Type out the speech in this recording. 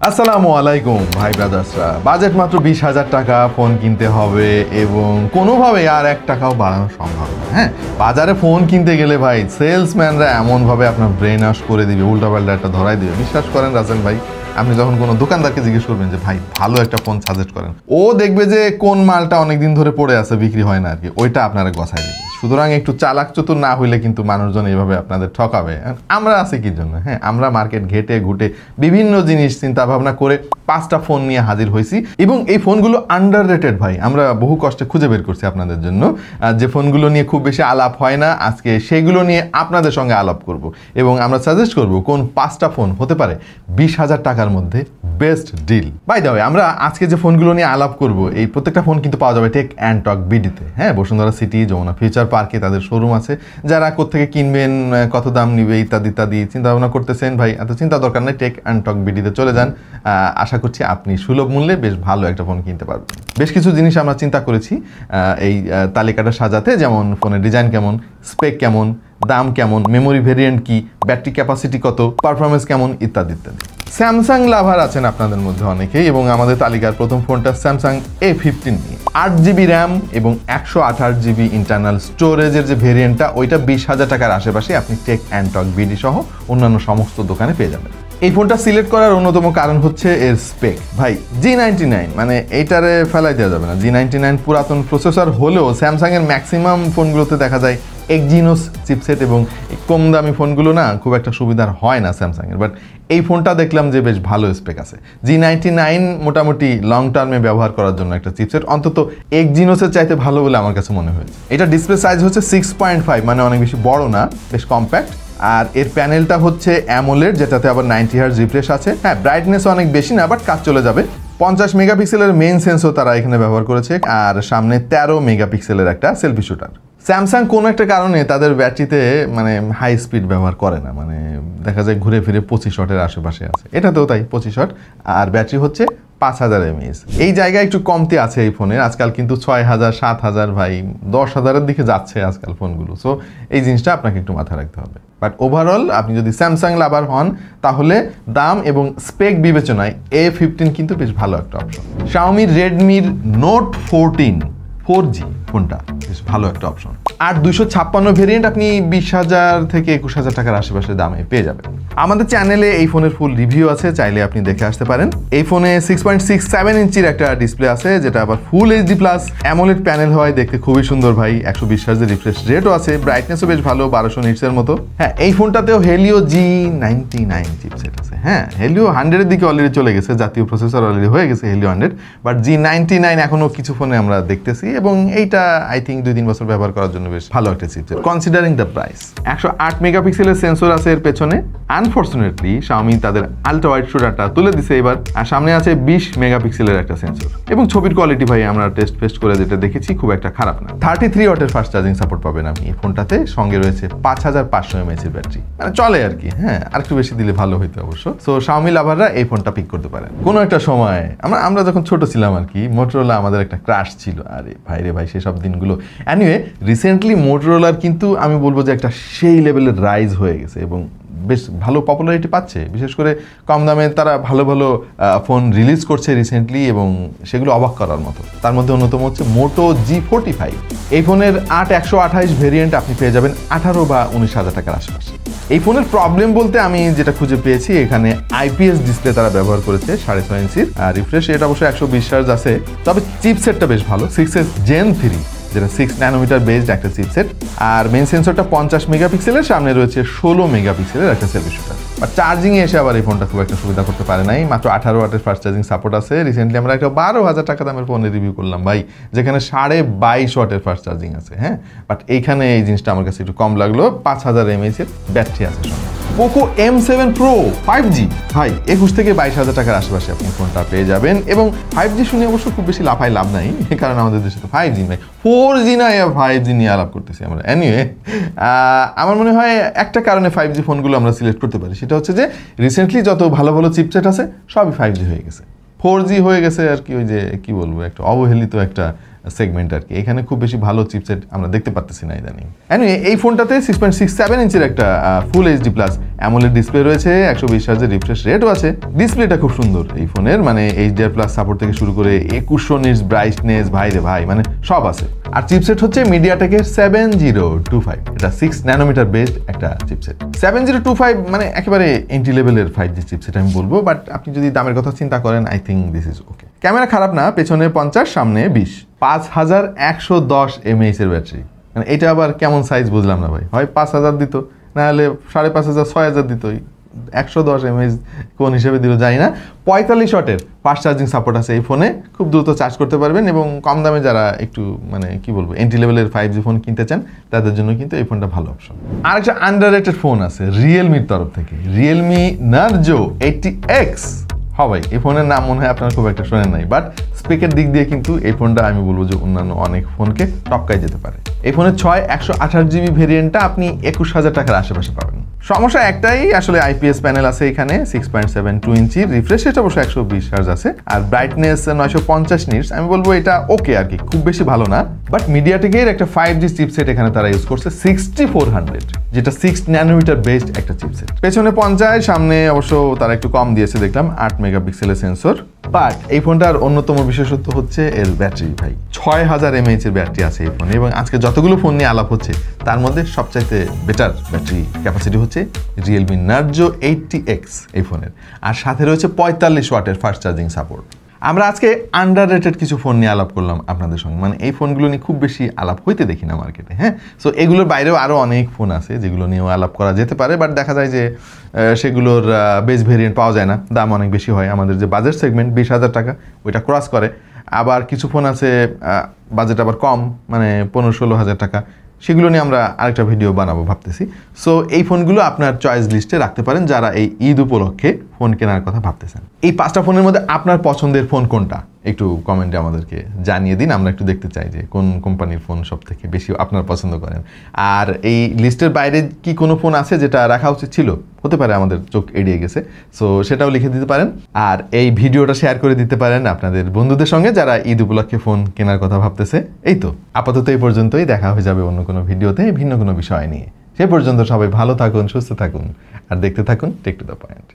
আসসালামু আলাইকুম ভাই ব্রাদার্সরা। বাজেট মাত্র 20,000 টাকা, ফোন কিনতে হবে এবং কোনোভাবে আর 1 টাকাও বাড়ানো সম্ভব না। হ্যাঁ, বাজারে ফোন কিনতে গেলে ভাই সেলসম্যানরা এমনভাবে আপনার ব্রেন ওয়াশ করে দিবে, উল্টাপাল্টা একটা ধরাই দিবে। বিশ্বাস করেন রাসেল ভাই, আপনি যখন কোনো দোকানদারকে জিজ্ঞেস করবেন যে ভাই ভালো একটা ফোন সাজেস্ট করেন, ও দেখবে যে কোন মালটা অনেকদিন ধরে পড়ে আছে, বিক্রি হয় না আর কি, ওইটা আপনারা গছাই দেবে। সুতরাং একটু চালাক চতুর না হইলে কিন্তু মানুষজন এইভাবে আপনাদের ঠকাবে। আমরা আছি কি জন্য? হ্যাঁ, আমরা মার্কেট ঘেটে ঘুটে বিভিন্ন জিনিস চিন্তা ভাবনা করে 5টা ফোন নিয়ে হাজির হয়েছি এবং এই ফোনগুলো আন্ডার রেটেড ভাই। আমরা বহু কষ্টে খুঁজে বের করছি আপনাদের জন্য, যে ফোনগুলো নিয়ে খুব বেশি আলাপ হয় না। আজকে সেগুলো নিয়ে আপনাদের সঙ্গে আলাপ করব এবং আমরা সাজেস্ট করব কোন 5টা ফোন হতে পারে 20,000 টাকার মধ্যে best deal. By the way, আমরা আজকে যে ফোনগুলো নিয়ে আলাপ করব এই প্রত্যেকটা ফোন কিন্তু পাওয়া যাবে টেক অ্যান্ড টক বিডিতে। হ্যাঁ, বসুন্ধরা সিটি, যমুনা ফিউচার পার্কে তাদের শোরুম আছে। যারা কোত্থেকে কিনবেন, কত দাম নিবে ইত্যাদি ইত্যাদি চিন্তা ভাবনা করতেছেন, ভাই এত চিন্তা দরকার নেই, টেক অ্যান্ড টক বিডিতে চলে যান। আশা করছি আপনি সুলভ মূল্যে বেশ ভালো একটা ফোন কিনতে পারবেন। বেশ কিছু জিনিস আমরা চিন্তা করেছি এই তালিকাটা সাজাতে, যেমন ফোনের ডিজাইন কেমন, স্পেক কেমন, দাম কেমন, মেমোরি ভেরিয়েন্ট কি, ব্যাটারি ক্যাপাসিটি কত, পারফরমেন্স কেমন ইত্যাদি ইত্যাদি। স্যামসাং লাভার আছেন আপনাদের মধ্যে অনেকেই এবং আমাদের তালিকার প্রথম ফোনটা স্যামসাং A15 নিয়ে 8GB র্যাম এবং 128GB ইন্টারনাল স্টোরেজের যে ভেরিয়েন্টটা, ওইটা 20,000 টাকার আশেপাশে আপনি টেক অ্যান্ড টক বিডি সহ অন্যান্য সমস্ত দোকানে পেয়ে যাবেন। এই ফোনটা সিলেক্ট করার অন্যতম কারণ হচ্ছে এর স্পেক। ভাই G99 মানে এইটারে ফেলাই দেওয়া যাবে না। G99 পুরাতন প্রসেসর হলেও স্যামসাংয়ের ম্যাক্সিমাম ফোনগুলোতে দেখা যায় এক্সিনোস চিপসেট এবং কম দামি ফোনগুলো না খুব একটা সুবিধার হয় না স্যামসাংয়ের। বাট এই ফোনটা দেখলাম যে বেশ ভালো স্পেক আছে। G99 মোটামুটি লং টার্মে ব্যবহার করার জন্য একটা চিপসেট, অন্তত এক্সিনোসের চাইতে ভালো বলে আমার কাছে মনে হয়েছে। এটা ডিসপ্লে সাইজ হচ্ছে 6.5, মানে অনেক বেশি বড় না, বেশ কম্প্যাক্ট। আর এর প্যানেলটা হচ্ছে অ্যামোলেড, যেটাতে আবার 90 হার্জ রিফ্রেশ আছে। হ্যাঁ, ব্রাইটনেস অনেক বেশি না, বাট কাজ চলে যাবে। 50 মেগাপিক্সেলের মেইন সেন্সর তারা এখানে ব্যবহার করেছে আর সামনে 13 মেগাপিক্সেলের একটা সেলফি শুটার। স্যামসাং কোনো একটা কারণে তাদের ব্যাটারিতে মানে হাই স্পিড ব্যবহার করে না, মানে দেখা যায় ঘুরে ফিরে 25 ওয়াটের আশেপাশে আছে। এটাতেও তাই 25 ওয়াট, আর ব্যাটারি হচ্ছে 5000 mAh। এই জায়গায় একটু কমতি আছে এই ফোনের। আজকাল কিন্তু 6000, 7000, ভাই 10,000-এর দিকে যাচ্ছে আজকাল ফোনগুলো। সো এই জিনিসটা আপনাকে একটু মাথায় রাখতে হবে। বাট ওভারঅল আপনি যদি স্যামসাং লাভার হন তাহলে দাম এবং স্পেক বিবেচনায় A15 কিন্তু বেশ ভালো একটা option. Xiaomi Redmi Note 14 4G ফোনটা বেশ ভালো একটা অপশন। আর 256 ভেরিয়েন্ট আপনি 20,000 থেকে 21,000 টাকার আশেপাশে দামে পেয়ে যাবেন। আমাদের চ্যানেলে এই ফোনের ফুল রিভিউ আছে, চাইলে আপনি দেখে আসতে পারেন। এই ফোনে 6.67 ইঞ্চির একটা ডিসপ্লে আছে, যেটা আবার ফুল HD প্লাস অ্যামোলেড প্যানেল হয়, দেখতে খুবই সুন্দর ভাই। 120 হার্জের রিফ্রেশ রেটও আছে, ব্রাইটনেসও বেশ ভালো, 1200 নিটসের মতো। হ্যাঁ, এই ফোনটাতেও হেলিও G99 চিপসেট আছে। হ্যাঁ, হেলিও 100-এর দিকে অলরেডি চলে গেছে, জাতীয় প্রসেসর অলরেডি হয়ে গেছে হেলিও 100, বাট G99 এখনো কিছু ফোনে আমরা দেখতেছি এবং এইটা আই থিঙ্ক 2-3 বছর ব্যবহার করার জন্য বেশ ভালো একটা চিপসেট কনসিডারিং দ্য প্রাইস। 108 মেগাপিক্সেলের সেন্সর আছে এর পেছনে। আনফরচুনেটলি Xiaomi তাদের আলট্রা ওয়াইড শুটারটা তুলে দিছে এবার, আর সামনে আছে 20 মেগাপিক্সেলের একটা সেন্সর। এবং ছবির কোয়ালিটি ভাই আমরা টেস্ট করে যেটা দেখেছি খুব একটা খারাপ না। 33 ওয়াটের ফাস্ট চার্জিং সাপোর্ট পাবেন আপনি এই ফোনটাতে, সঙ্গে রয়েছে 5500 mAh এর ব্যাটারি, মানে চলে আর কি। হ্যাঁ, আর একটু বেশি দিলে ভালো হইতো অবশ্য। সো Xiaomi লাভাররা এই ফোনটা পিক করতে পারেন। কোনো একটা সময় আমরা যখন ছোট ছিলাম আর কি, মোটরোলা আমাদের একটা ক্রাশ ছিল। আরে ভাই রে ভাই, সেসব দিনগুলো। এনিওয়ে, রিসেন্টলি মোটরোলার কিন্তু আমি বলবো যে একটা সেই লেভেলের রাইজ হয়ে গেছে এবং বেশ ভালো পপুলারিটি পাচ্ছে। বিশেষ করে কম দামে তারা ভালো ভালো ফোন রিলিজ করছে রিসেন্টলি এবং সেগুলো অবাক করার মতো। তার মধ্যে অন্যতম হচ্ছে মোটো G45। এই ফোনের 8/128 ভেরিয়েন্ট আপনি পেয়ে যাবেন 18 বা 19,000 টাকার আশেপাশে। এই ফোনের প্রবলেম বলতে আমি যেটা খুঁজে পেয়েছি, এখানে IPS ডিসপ্লে তারা ব্যবহার করেছে 6.5 ইঞ্চির, আর রিফ্রেশ রেট অবশ্যই 120 হার্জ আছে। তবে চিপসেটটা বেশ ভালো, 6S Gen 3, যেটা 6 ন্যানোমিটার বেসড একটা চিপসেট। আর মেইন সেন্সরটা 50 মেগাপিক্সেলের, সামনে রয়েছে 16 মেগাপিক্সেলের একটা সেলফি শুটার। বাট চার্জিংয়ে এসে আবার এই ফোনটা খুব একটা সুবিধা করতে পারে নাই। মাত্র 18 ওয়াটের ফাস্ট চার্জিং সাপোর্ট আছে। রিসেন্টলি আমরা একটা 12,000 টাকা দামের ফোনে রিভিউ করলাম ভাই, যেখানে 22.5 ওয়াটের ফাস্ট চার্জিং আছে। হ্যাঁ, বাট এইখানে এই জিনিসটা আমার কাছে একটু কম লাগলো। 5000 mAh এর ব্যাটারি আছে সঙ্গে। পোকো M7 Pro 5G ভাই 21 থেকে 22,000 টাকার আশেপাশে আপনি ফোনটা পেয়ে যাবেন। এবং 5G শুনে অবশ্য খুব বেশি লাভ নাই, কারণ আমাদের দেশে তো 5G নাই, 4G না, 5G নিয়ে আলাপ করতেছি আমরা। এনিওয়ে, আমার মনে হয় একটা কারণে 5G ফোনগুলো আমরা সিলেক্ট করতে পারি, সেটা হচ্ছে যে রিসেন্টলি যত ভালো ভালো চিপসেট আছে সবই 5G হয়ে গেছে, 4G হয়ে গেছে আর কি। ওই যে কি বলবো, একটা অবহেলিত একটা সেগমেন্ট আর কি। এখানে খুব বেশি ভালো চিপসেট আমরা দেখতে পাচ্ছি না ইদানিং। এনিওয়ে এই ফোনটাতে 6.67 ইঞ্চের একটা full HD plus AMOLED display রয়েছে, 120 হার্জের রিফ্রেশ রেটও আছে। ডিসপ্লেটা খুব সুন্দর এই ফোনের, মানে এইচডিআর প্লাস সাপোর্ট থেকে শুরু করে 2100 নিটস ব্রাইটনেস, ভাই রে ভাই, মানে সব আছে। আর চিপসেট হচ্ছে মিডিয়াটেকের 7025, এটা 6 ন্যানোমিটার বেসড একটা চিপসেট। 7025 মানে একেবারে এন্ট্রি লেভেলের 5G চিপসেট আমি বলবো, বাট আপনি যদি দামের কথা চিন্তা করেন I think this is okay. Camera খারাপ না, পেছনে 50, সামনে 20, 5110 mAh এর ব্যাটারি। মানে এটা আবার কেমন সাইজ বুঝলাম না ভাই, হয় 5000 দিত, না হলে 5500 6000 দিত, 110 mAh কোন হিসেবে দিল জানি না। 45 ওয়াটের ফাস্ট চার্জিং সাপোর্ট আছে এই ফোনে, খুব দ্রুত চার্জ করতে পারবেন, এবং কম দামে যারা একটু মানে কি বলবো এন্ট্রি লেভেলের 5G ফোন কিনতে চান তাদের জন্য কিন্তু এই ফোনটা ভালো অপশন। আর একটা আন্ডাররেটেড ফোন আছে রিয়েলমির তরফ থেকে, রিয়েলমি নার্জো 80X। হ্যাঁ ভাই, এই ফোনের নাম মনে হয় আপনারা খুব একটা শোনেন নাই, বাট স্পেকের দিক দিয়ে কিন্তু এই ফোনটা আমি বলবো যে অন্যান্য অনেক ফোনকে টপকায় যেতে পারে। এই ফোনের 128GB ভেরিয়েন্টটা আপনি 21000 টাকার আশেপাশে পাবেন। সমস্যা একটাই, আসলে IPS প্যানেল আছে এখানে, 6.72 ইঞ্চির, রিফ্রেশ রেট অবশ্য 120 হার্জ আছে, আর ব্রাইটনেস 950 নিটস। আমি বলবো এটা ওকে আর কি, খুব বেশি ভালো না, বাট মিডিয়াটেকের একটা 5G চিপসেট এখানে তারা ইউজ করছে 6400, যেটা 6 ন্যানোমিটার বেসড একটা চিপসেট। পেছনে 50, সামনে অবশ্য তারা একটু কম দিয়েছে দেখলাম, 8 মেগাপিক্সেলের সেন্সর। বাট এই ফোনটার অন্যতম বিশেষত্ব হচ্ছে এর ব্যাটারি ভাই, 6000 mAh এর ব্যাটারি আছে এই ফোনে, এবং আজকে যতগুলো ফোন নিয়ে আলাপ হচ্ছে তার মধ্যে সবচাইতে বেটার ব্যাটারি ক্যাপাসিটি হচ্ছে রিয়েলমি নার্জো 80X এই ফোনের, আর সাথে রয়েছে 45 ওয়াটের ফাস্ট চার্জিং সাপোর্ট। আমরা আজকে আন্ডাররেটেড কিছু ফোন নিয়ে আলাপ করলাম আপনাদের সঙ্গে, মানে এই ফোনগুলো নিয়ে খুব বেশি আলাপ হইতে দেখি না মার্কেটে। হ্যাঁ, সো এগুলোর বাইরেও আরও অনেক ফোন আছে যেগুলো নিয়েও আলাপ করা যেতে পারে, বাট দেখা যায় যে সেগুলোর বেস ভেরিয়েন্ট পাওয়া যায় না, দাম অনেক বেশি হয়। আমাদের যে বাজেট সেগমেন্ট 20,000 টাকা ওইটা ক্রস করে। আবার কিছু ফোন আছে বাজেট আবার কম, মানে 15-16 হাজার টাকা, সেগুলো নিয়ে আমরা আরেকটা ভিডিও বানাবো ভাবতেছি। সো এই ফোনগুলো আপনার চয়েস লিস্টে রাখতে পারেন যারা এই ঈদ উপলক্ষে ফোন কেনার কথা ভাবতেছেন। এই 5টা ফোনের মধ্যে আপনার পছন্দের ফোন কোনটা একটু কমেন্টে আমাদেরকে জানিয়ে দিন, আমরা একটু দেখতে চাই যে কোন কোম্পানির ফোন সব থেকে বেশি আপনার পছন্দ করেন। আর এই লিস্টের বাইরে কি কোনো ফোন আছে যেটা রাখা উচিত ছিল, হতে পারে আমাদের চোখ এড়িয়ে গেছে, সো সেটাও লিখে দিতে পারেন। আর এই ভিডিওটা শেয়ার করে দিতে পারেন আপনাদের বন্ধুদের সঙ্গে যারা ঈদ উপলক্ষে ফোন কেনার কথা ভাবতেছে। এই তো আপাতত এই পর্যন্তই, দেখা হয়ে যাবে অন্য কোনো ভিডিওতে ভিন্ন কোনো বিষয় নিয়ে। সে পর্যন্ত সবাই ভালো থাকুন, সুস্থ থাকুন, আর দেখতে থাকুন টেক টু দ্য পয়েন্ট।